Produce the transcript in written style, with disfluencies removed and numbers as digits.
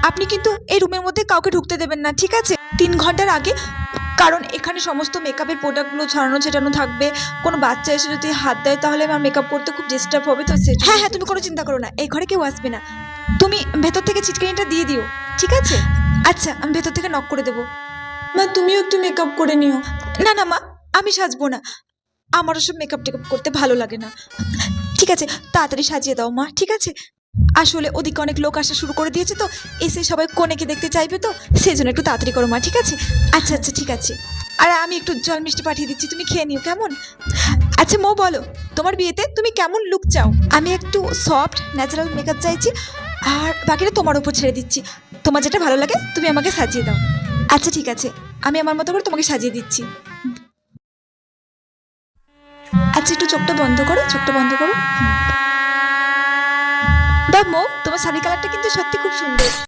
আপনি কিন্তু এই রুমের মধ্যে কাউকে ঢুকতে দেবেন না, ঠিক আছে? 3 ঘন্টার আগে, কারণ এখানে সমস্ত মেকআপের প্রোডাক্টগুলো ছড়ানো ছেটানো থাকবে। কোনো বাচ্চা এসে যদি হাত দেয় তাহলে আমার মেকআপ করতে খুব ডিস্টার্ব হবে, তো হ্যাঁ হ্যাঁ, তুমি কোনো চিন্তা করো না, এই ঘরে কেউ আসবে না। তুমি ভেতর থেকে ছিটকানিটা দিয়ে দিও, ঠিক আছে? আচ্ছা, আমি ভেতর থেকে নক করে দেবো। মা, তুমিও একটু মেকআপ করে নিও। না না মা, আমি সাজবো না, আমার ওসব মেকআপ টেকআপ করতে ভালো লাগে না। ঠিক আছে, তাড়াতাড়ি সাজিয়ে দাও মা, ঠিক আছে? আসলে ওদিকে অনেক লোক আসা শুরু করে দিয়েছে, তো এসে সবাই কনেকে দেখতে চাইবে, তো সেই জন্য একটু তাড়াতাড়ি করো মা, ঠিক আছে? আচ্ছা আচ্ছা, ঠিক আছে। আর আমি একটু জল মিষ্টি পাঠিয়ে দিচ্ছি, তুমি খেয়ে নিও, কেমন? আচ্ছা মো, বলো তোমার বিয়েতে তুমি কেমন লুক চাও? আমি একটু সফট ন্যাচারাল মেকআপ চাইছি, আর বাকিটা তোমার উপর ছেড়ে দিচ্ছি। তোমার যেটা ভালো লাগে তুমি আমাকে সাজিয়ে দাও। আচ্ছা ঠিক আছে, আমি আমার মতো করে তোমাকে সাজিয়ে দিচ্ছি। আচ্ছা, একটু চোখটা বন্ধ করো, চোখটা বন্ধ করো। বাহ মো, তোমার শাড়ি কালারটা কিন্তু সত্যি খুব সুন্দর।